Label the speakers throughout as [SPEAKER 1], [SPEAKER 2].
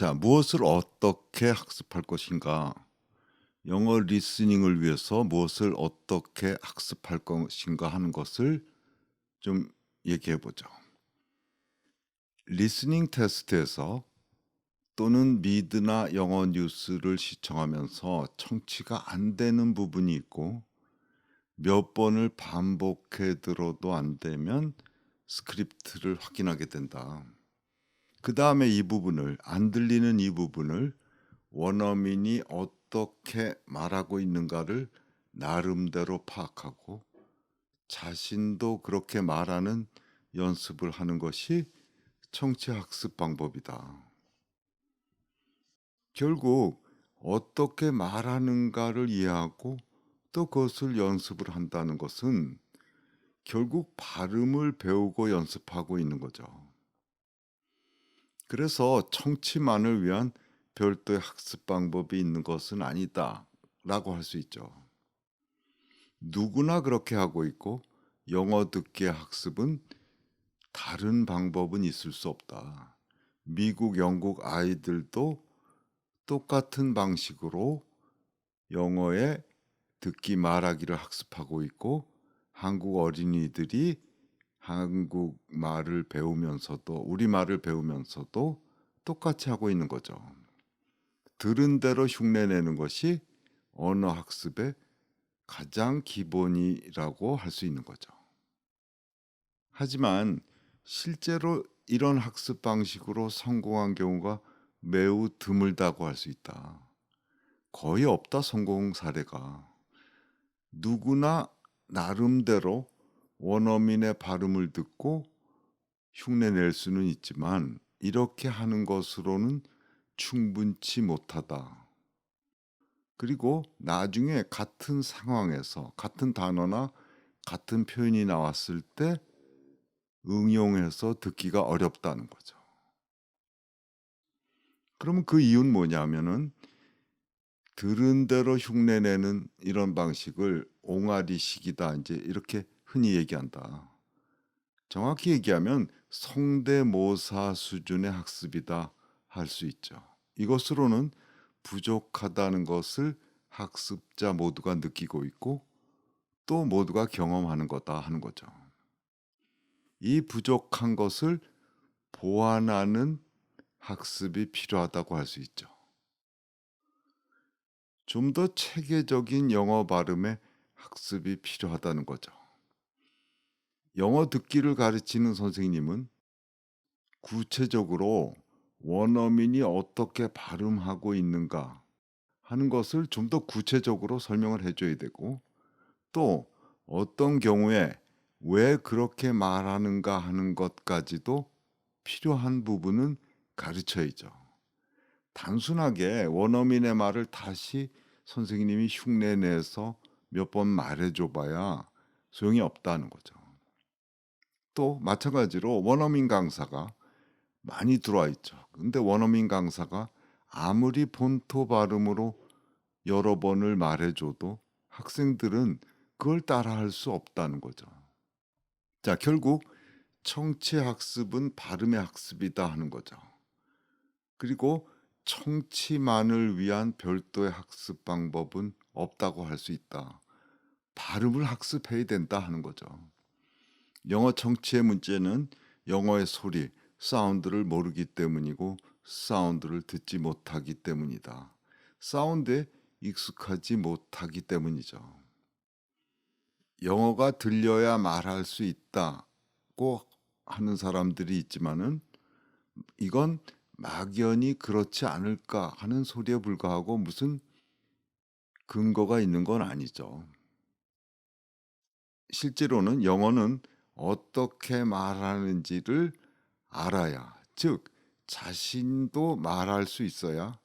[SPEAKER 1] 자, 무엇을 어떻게 학습할 것인가? 영어 리스닝을 위해서 무엇을 어떻게 학습할 것인가 하는 것을 좀 얘기해 보죠. 리스닝 테스트에서 또는 미드나 영어 뉴스를 시청하면서 청취가 안 되는 부분이 있고 몇 번을 반복해 들어도 안 되면 스크립트를 확인하게 된다. 그다음에 이 부분을 안 들리는 이 부분을 원어민이 어떻게 말하고 있는가를 나름대로 파악하고 자신도 그렇게 말하는 연습을 하는 것이 청취 학습 방법이다. 결국 어떻게 말하는가를 이해하고 또 그것을 연습을 한다는 것은 결국 발음을 배우고 연습하고 있는 거죠. 그래서 청취만을 위한 별도의 학습 방법이 있는 것은 아니다라고 할 수 있죠. 누구나 그렇게 하고 있고 영어 듣기의 학습은 다른 방법은 있을 수 없다. 미국, 영국 아이들도 똑같은 방식으로 영어의 듣기 말하기를 학습하고 있고 한국 어린이들이 한국말을 배우면서도 우리말을 배우면서도 똑같이 하고 있는 거죠. 들은 대로 흉내내는 것이 언어 학습의 가장 기본이라고 할 수 있는 거죠. 하지만 실제로 이런 학습 방식으로 성공한 경우가 매우 드물다고 할 수 있다. 거의 없다, 성공 사례가. 누구나 나름대로 원어민의 발음을 듣고 흉내낼 수는 있지만 이렇게 하는 것으로는 충분치 못하다. 그리고 나중에 같은 상황에서 같은 단어나 같은 표현이 나왔을 때 응용해서 듣기가 어렵다는 거죠. 그러면 그 이유는 뭐냐면은 들은 대로 흉내내는 이런 방식을 옹알이식이다 이제 이렇게 흔히 얘기한다. 정확히 얘기하면 성대모사 수준의 학습이다 할 수 있죠. 이것으로는 부족하다는 것을 학습자 모두가 느끼고 있고 또 모두가 경험하는 거다 하는 거죠. 이 부족한 것을 보완하는 학습이 필요하다고 할 수 있죠. 좀 더 체계적인 영어 발음의 학습이 필요하다는 거죠. 영어 듣기를 가르치는 선생님은 구체적으로 원어민이 어떻게 발음하고 있는가 하는 것을 좀 더 구체적으로 설명을 해 줘야 되고 또 어떤 경우에 왜 그렇게 말하는가 하는 것까지도 필요한 부분은 가르쳐야죠. 단순하게 원어민의 말을 다시 선생님이 흉내내서 몇 번 말해 줘 봐야 소용이 없다는 거죠. 또 마찬가지로 원어민 강사가 많이 들어와 있죠. 근데 원어민 강사가 아무리 본토 발음으로 여러 번을 말해 줘도 학생들은 그걸 따라할 수 없다는 거죠. 자, 결국 청취 학습은 발음의 학습이다 하는 거죠. 그리고 청취만을 위한 별도의 학습 방법은 없다고 할 수 있다. 발음을 학습해야 된다 하는 거죠. 영어 청취의 문제는 영어의 소리, 사운드를 모르기 때문이고 사운드를 듣지 못하기 때문이다. 사운드에 익숙하지 못하기 때문이죠. 영어가 들려야 말할 수 있다고 하는 사람들이 있지만은 이건 막연히 그렇지 않을까 하는 소리에 불과하고 무슨 근거가 있는 건 아니죠. 실제로는 영어는 어떻게 말하는지를 알아야, 즉 자신도 말할 수 있어야,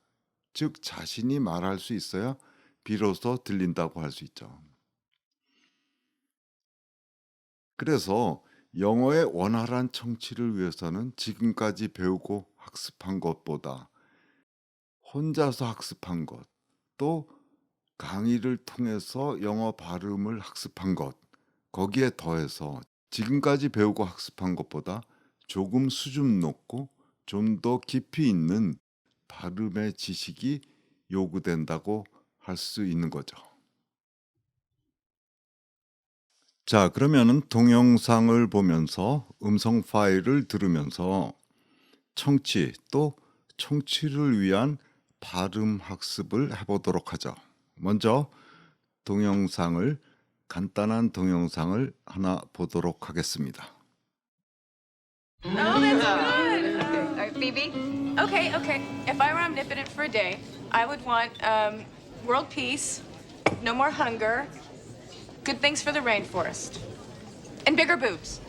[SPEAKER 1] 즉 자신이 말할 수 있어야 비로소 들린다고 할 수 있죠. 그래서 영어의 원활한 청취를 위해서는 지금까지 배우고 학습한 것보다 혼자서 학습한 것, 또 강의를 통해서 영어 발음을 학습한 것, 거기에 더해서 지금까지 배우고 학습한 것보다 조금 수준 높고 좀 더 깊이 있는 발음의 지식이 요구된다고 할 수 있는 거죠. 자, 그러면은 동영상을 보면서 음성 파일을 들으면서 청취 또 청취를 위한 발음 학습을 해보도록 하죠. 먼저 간단한 동영상을 하나 보도록 하겠습니다.
[SPEAKER 2] Oh, that's good. Okay. All right, Phoebe. Okay. If I were omnipotent for a day, I would want world peace, no more hunger, good things for the rainforest, and bigger boobs.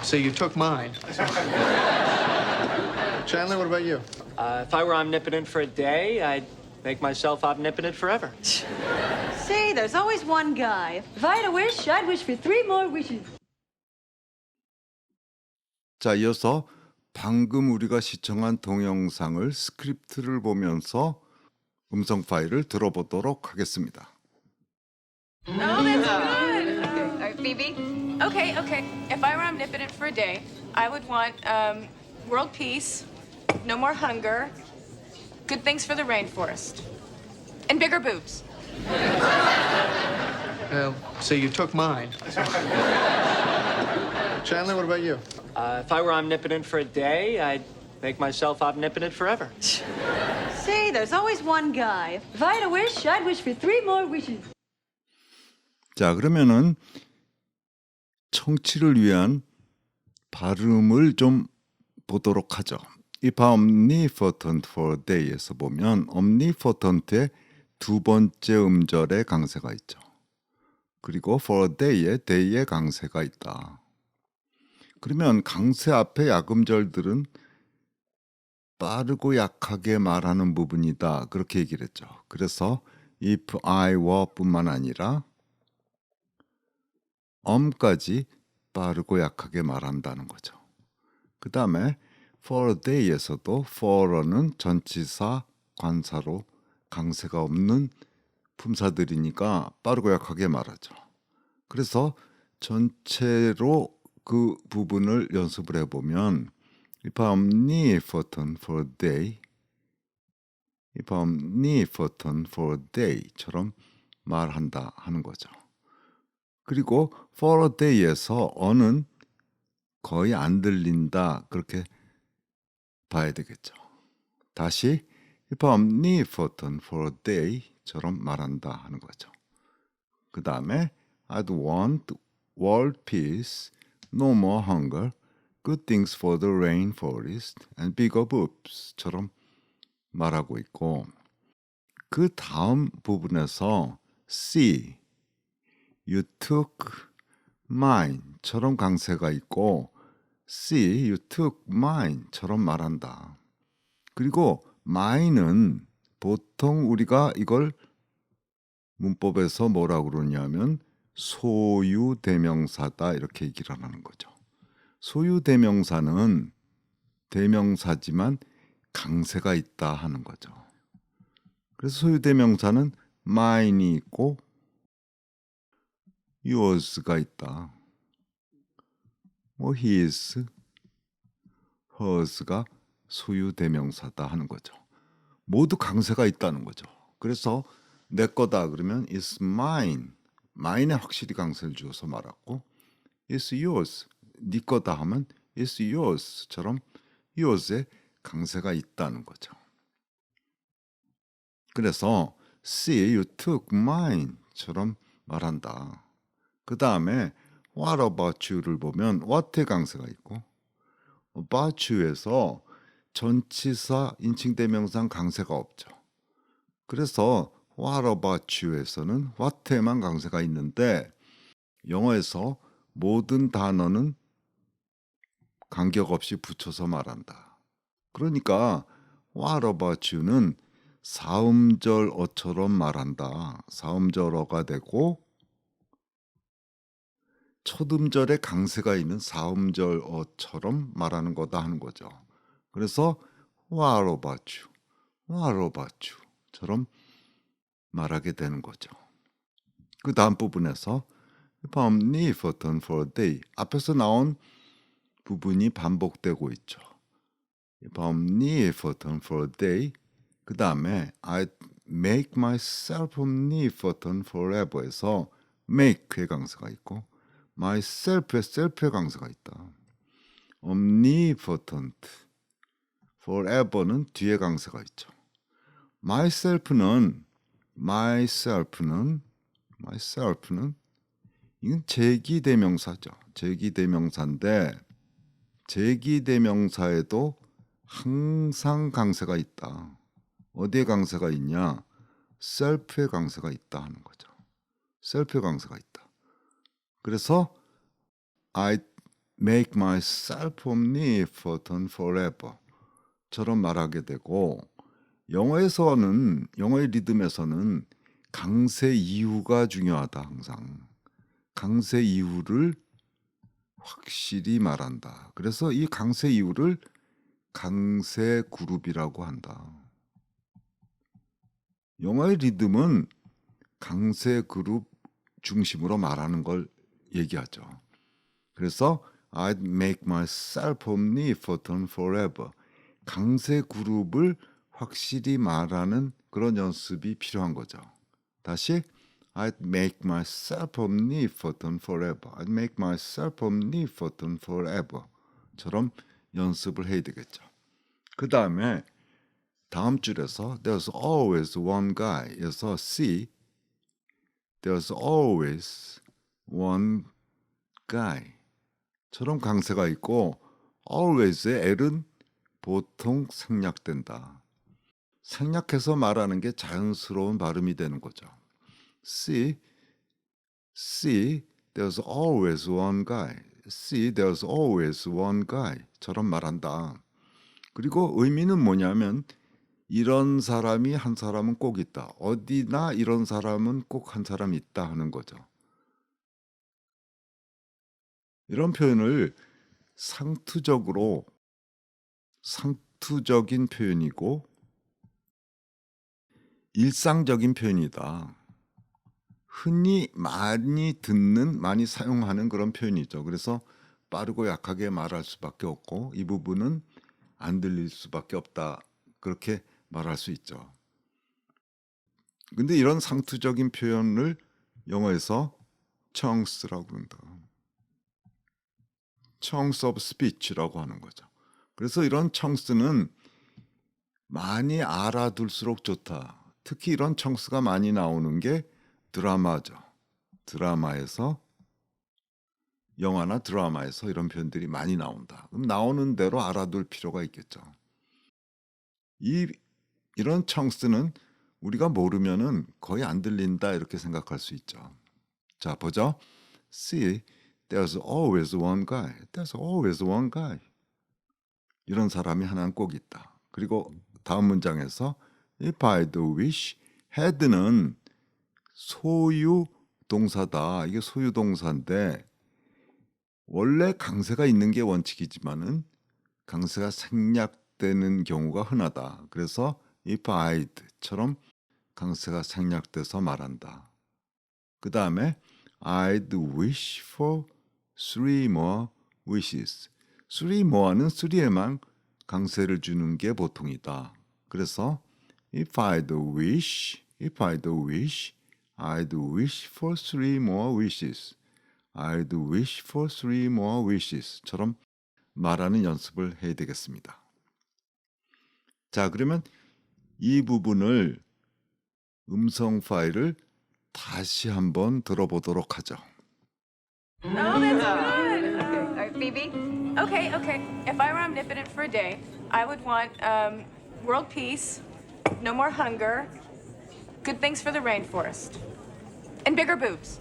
[SPEAKER 3] So you took mine. Chandler, what about you?
[SPEAKER 4] If I were omnipotent for a day, I'd make myself omnipotent forever.
[SPEAKER 5] See, there's always one guy. If I had a wish, I'd wish for 3 more wishes.
[SPEAKER 1] 자, 이어서 방금 우리가 시청한 동영상을 스크립트를 보면서 음성 파일을 들어보도록 하겠습니다.
[SPEAKER 2] Oh, that's good. Okay. All right, Phoebe. Okay. If I were omnipotent for a day, I would want world peace, no more hunger, good things for the rainforest, and bigger boobs.
[SPEAKER 3] So you took mine. Chandler, what about you?
[SPEAKER 4] If I were omnipotent for a day, I'd make myself omnipotent forever.
[SPEAKER 5] See, there's always one guy. If I had a wish, I'd wish for 3 more wishes.
[SPEAKER 1] 자, 그러면은 청취를 위한 발음을 좀 보도록 하죠. If I'm omnipotent for a day에서 보면 omnipotent의 두 번째 음절에 강세가 있죠. 그리고 for a day의 강세가 있다. 그러면 강세 앞에 약음절들은 빠르고 약하게 말하는 부분이다. 그렇게 얘기를 했죠. 그래서 if I were 뿐만 아니라 엄까지 빠르고 약하게 말한다는 거죠. 그 다음에 for a day에서도 for는 전치사 관사로 강세가 없는 품사들이니까 빠르고 약하게 말하죠. 그래서 전체로 그 부분을 연습을 해보면 If I'm omnipotent for a day, If I'm omnipotent for a day처럼 말한다 하는 거죠. 그리고 for a day에서 어는 거의 안 들린다 그렇게 봐야 되겠죠. 다시 If I'm omnipotent for a day처럼 말한다 하는 거죠. 그 다음에 I'd want world peace, no more hunger, good things for the rainforest, and bigger boobs처럼 말하고 있고 그 다음 부분에서 see, you took mine처럼 강세가 있고 see, you took mine처럼 말한다. 그리고 mine은 보통 우리가 이걸 문법에서 뭐라고 그러냐면 소유 대명사다 이렇게 얘기를 하는 거죠. 소유 대명사는 대명사지만 강세가 있다 하는 거죠. 그래서 소유 대명사는 mine이 있고 yours가 있다. 뭐 his, hers가 소유 대명사다 하는 거죠. 모두 강세가 있다는 거죠. 그래서 내 거다 그러면 it's mine, mine에 확실히 강세를 주어서 말하고 it's yours, 네 거다 하면 it's yours처럼 yors에 강세가 있다는 거죠. 그래서 see, you took mine처럼 말한다. 그 다음에 what about you를 보면 what의 강세가 있고 about you에서 전치사 인칭대명사 강세가 없죠. 그래서 what about you에서는 what에만 강세가 있는데 영어에서 모든 단어는 간격 없이 붙여서 말한다. 그러니까 what about you는 사음절어처럼 말한다. 사음절어가 되고 첫 음절에 강세가 있는 사음절어처럼 말하는 거다 하는 거죠. 그래서 what about you, what about you처럼 말하게 되는 거죠. 그 다음 부분에서 If I'm omnipotent for a day 앞에서 나온 부분이 반복되고 있죠. if I'm omnipotent for a day, 그 다음에 I make myself omnipotent forever에서 make의 강세가 있고 myself의 self의 강세가 있다. omnipotent forever는 뒤에 강세가 있죠. myself는 이건 제기대명사죠. 제기대명사인데 제기대명사에도 항상 강세가 있다. 어디에 강세가 있냐? self의 강세가 있다 하는 거죠. self의 강세가 있다. 그래서 I make myself omnipotent forever 처럼 말하게 되고 영어의 리듬에서는 강세 이유가 중요하다. 항상 강세 이유를 확실히 말한다. 그래서 이 강세 이유를 강세 그룹이라고 한다. 영어의 리듬은 강세 그룹 중심으로 말하는 걸 얘기하죠. 그래서 I make myself omnipotent forever. 강세 그룹을 확실히 말하는 그런 연습이 필요한 거죠. 다시 I make myself omnipotent forever. I make myself omnipotent forever. 처럼 연습을 해야 되겠죠. 그 다음에 다음 줄에서 There's always one guy에서 see There's always one guy 처럼 강세가 있고 always의 L은 보통 생략된다. 생략해서 말하는 게 자연스러운 발음이 되는 거죠. See, there's always one guy. See, there's always one guy. 처럼 말한다. 그리고 의미는 뭐냐면 이런 사람이 한 사람은 꼭 있다. 어디나 이런 사람은 꼭 한 사람 있다 하는 거죠. 이런 표현을 상투적인 표현이고 일상적인 표현이다. 흔히 많이 듣는, 많이 사용하는 그런 표현이죠. 그래서 빠르고 약하게 말할 수밖에 없고 이 부분은 안 들릴 수밖에 없다. 그렇게 말할 수 있죠. 근데 이런 상투적인 표현을 영어에서 chunks라고 한다. chunks of speech라고 하는 거죠. 그래서 이런 chunks는 많이 알아둘수록 좋다. 특히 이런 chunks가 많이 나오는 게 드라마죠. 영화나 드라마에서 이런 표현들이 많이 나온다. 그럼 나오는 대로 알아둘 필요가 있겠죠. 이런 chunks는 우리가 모르면은 거의 안 들린다 이렇게 생각할 수 있죠. 자, 보죠. See, there's always one guy. There's always one guy. 이런 사람이 하나는 꼭 있다. 그리고 다음 문장에서 If I'd wish, had는 소유 동사다. 이게 소유 동사인데 원래 강세가 있는 게 원칙이지만은 강세가 생략되는 경우가 흔하다. 그래서 if I'd처럼 강세가 생략돼서 말한다. 그 다음에 I'd wish for 3 more wishes. 3 more는 3에만 강세를 주는 게 보통이다. 그래서 if I'd wish, I'd wish for 3 more wishes. I'd wish for 3 more wishes.처럼 말하는 연습을 해야 되겠습니다. 자, 그러면 이 부분을 음성 파일을 다시 한번 들어보도록 하죠.
[SPEAKER 2] Oh, that's good. All right, Phoebe. Okay. If I were omnipotent for a day, I would want world peace, no more hunger, good things for the rainforest, and bigger boobs.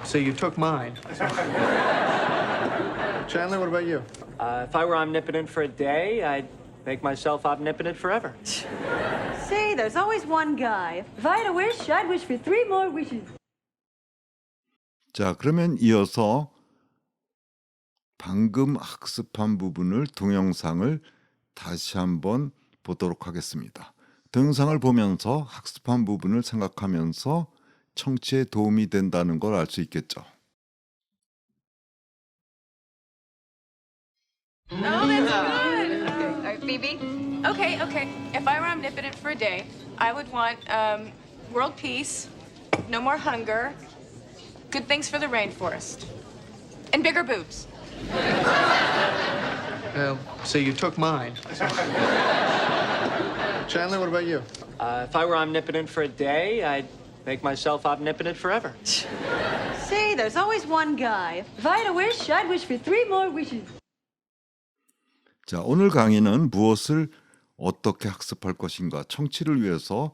[SPEAKER 3] So you took mine. Chandler, what about you?
[SPEAKER 4] If I were omnipotent for a day, I'd make myself omnipotent forever.
[SPEAKER 5] See, there's always one guy. If I had a wish, I'd wish for 3 more wishes.
[SPEAKER 1] 자, 그러면 이어서 방금 학습한 부분을 동영상을 다시 한번 보도록 하겠습니다. 동영상을 보면서 학습한 부분을 생각하면서 청취에 도움이 된다는 걸 알 수 있겠죠.
[SPEAKER 2] Oh, Oh, that's good.
[SPEAKER 5] Okay. All right, Phoebe.
[SPEAKER 2] Okay, okay. If I were omnipotent for a day, I would want world peace, no more hunger, good things for the rainforest, and bigger boobs.
[SPEAKER 3] So you took mine. Chandler, what about you?
[SPEAKER 4] If I were omnipotent for a day, I'd make myself omnipotent forever.
[SPEAKER 5] See, there's always one guy. If I had a wish, I'd wish for 3 more wishes.
[SPEAKER 1] 자, 오늘 강의는 무엇을 어떻게 학습할 것인가, 청취를 위해서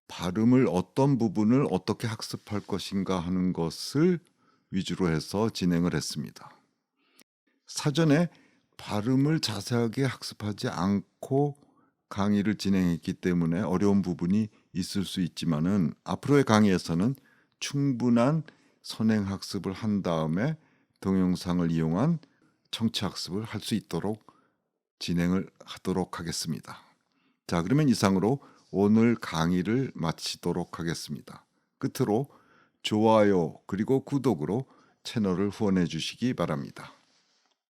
[SPEAKER 1] 발음을 어떤 부분을 어떻게 학습할 것인가 하는 것을 위주로 해서 진행을 했습니다. 사전에 발음을 자세하게 학습하지 않고 강의를 진행했기 때문에 어려운 부분이 있을 수 있지만은 앞으로의 강의에서는 충분한 선행 학습을 한 다음에 동영상을 이용한 청취 학습을 할 수 있도록 진행을 하도록 하겠습니다. 자, 그러면 이상으로 오늘 강의를 마치도록 하겠습니다. 끝으로 좋아요 그리고 구독으로 채널을 후원해 주시기 바랍니다.